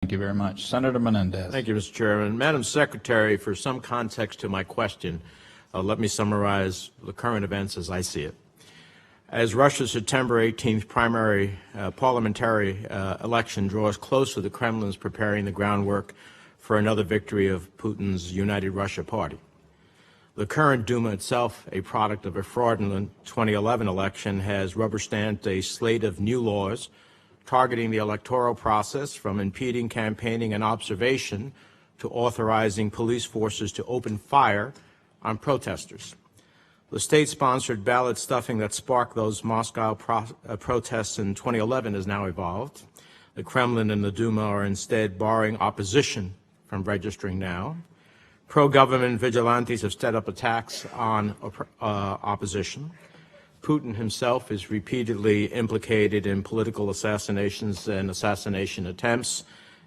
Thank you very much. Senator Menendez. Thank you, Mr. Chairman. Madam Secretary, for some context to my question, let me summarize the current events as I see it. As Russia's September 18th primary parliamentary election draws closer, the Kremlin is preparing the groundwork for another victory of Putin's United Russia Party. The current Duma itself, a product of a fraudulent 2011 election, has rubber-stamped a slate of new laws targeting the electoral process, from impeding campaigning and observation to authorizing police forces to open fire on protesters. The state-sponsored ballot stuffing that sparked those Moscow protests in 2011 has now evolved. The Kremlin and the Duma are instead barring opposition from registering now. Pro-government vigilantes have stepped up attacks on opposition. Putin himself is repeatedly implicated in political assassinations and assassination attempts,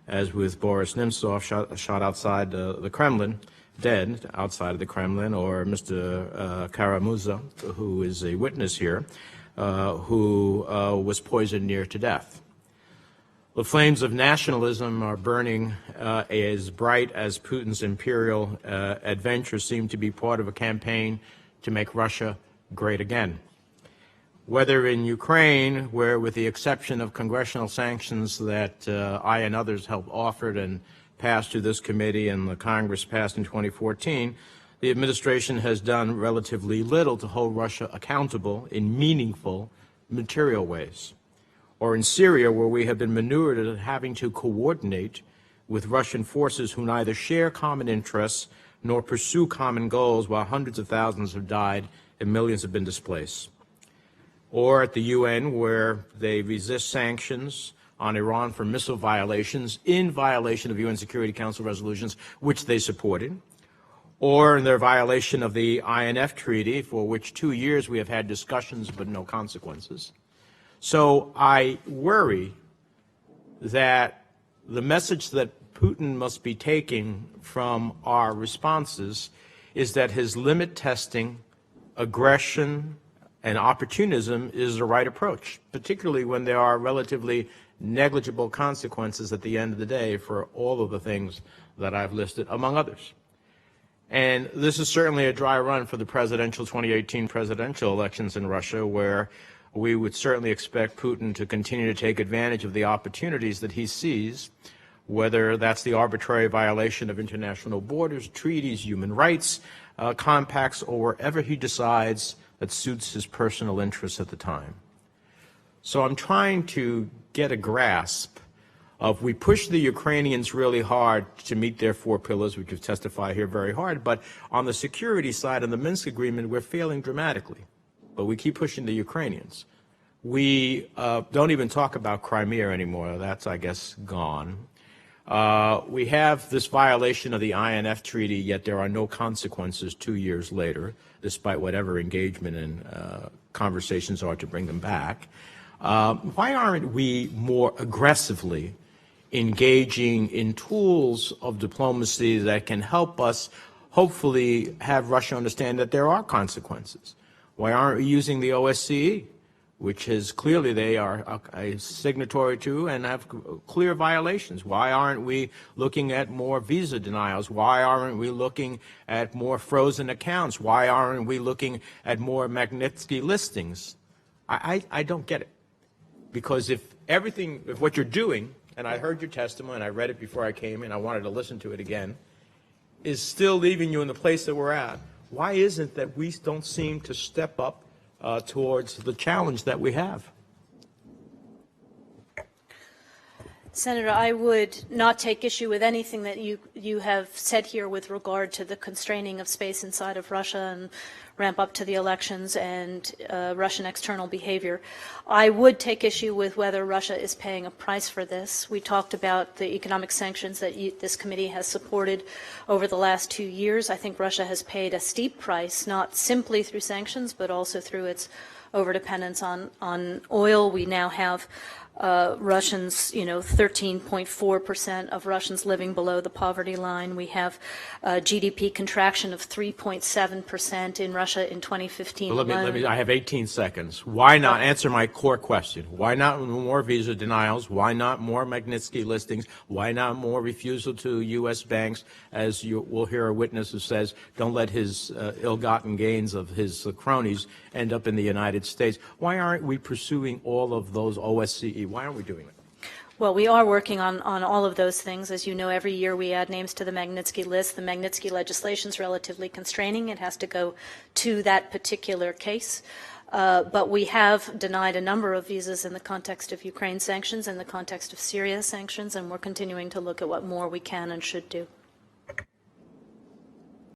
as with Boris Nemtsov shot outside the Kremlin, dead outside of the Kremlin, or Mr. Kara-Murza, who is a witness here, who was poisoned near to death. The flames of nationalism are burning as bright as Putin's imperial adventures seem to be part of a campaign to make Russia great again. Whether in Ukraine, where with the exception of congressional sanctions that I and others helped offered and passed to this committee and the Congress passed in 2014, the administration has done relatively little to hold Russia accountable in meaningful material ways. Or in Syria, where we have been manured at having to coordinate with Russian forces who neither share common interests nor pursue common goals, while hundreds of thousands have died and millions have been displaced. Or at the UN, where they resist sanctions on Iran for missile violations in violation of UN Security Council resolutions, which they supported. Or in their violation of the INF Treaty, for which 2 years we have had discussions but no consequences. So I worry that the message that Putin must be taking from our responses is that his limit testing, aggression, and opportunism is the right approach, particularly when there are relatively negligible consequences at the end of the day for all of the things that I've listed, among others. And this is certainly a dry run for the 2018 presidential elections in Russia, where we would certainly expect Putin to continue to take advantage of the opportunities that he sees, whether that's the arbitrary violation of international borders, treaties, human rights, compacts, or wherever he decides that suits his personal interests at the time. So I'm trying to get a grasp of, we push the Ukrainians really hard to meet their 4 pillars, which have testified here very hard, but on the security side, on the Minsk agreement, we're failing dramatically. But we keep pushing the Ukrainians. We don't even talk about Crimea anymore. That's, I guess, gone. We have this violation of the INF Treaty, yet there are no consequences 2 years later, despite whatever engagement and conversations are to bring them back. Why aren't we more aggressively engaging in tools of diplomacy that can help us hopefully have Russia understand that there are consequences? Why aren't we using the OSCE, which is clearly they are a signatory to and have clear violations? Why aren't we looking at more visa denials? Why aren't we looking at more frozen accounts? Why aren't we looking at more Magnitsky listings? I don't get it. Because if what you're doing, and I heard your testimony and I read it before I came in, I wanted to listen to it again, is still leaving you in the place that we're at, why isn't that we don't seem to step up towards the challenge that we have? Senator, I would not take issue with anything that you have said here with regard to the constraining of space inside of Russia and ramp up to the elections and Russian external behavior. I would take issue with whether Russia is paying a price for this. We talked about the economic sanctions that this committee has supported over the last 2 years. I think Russia has paid a steep price, not simply through sanctions, but also through its overdependence on oil. We now have Russians, 13.4% of Russians living below the poverty line. We have GDP contraction of 3.7% in Russia in 2015 alone. I have 18 seconds. Why not answer my core question? Why not more visa denials? Why not more Magnitsky listings? Why not more refusal to U.S. banks? As you will hear a witness who says, don't let his ill-gotten gains of his cronies end up in the United States. Why aren't we pursuing all of those OSCE? Why aren't we doing it? Well, we are working on all of those things. As you know, every year we add names to the Magnitsky list. The Magnitsky legislation is relatively constraining. It has to go to that particular case. But we have denied a number of visas in the context of Ukraine sanctions, in the context of Syria sanctions, and we're continuing to look at what more we can and should do.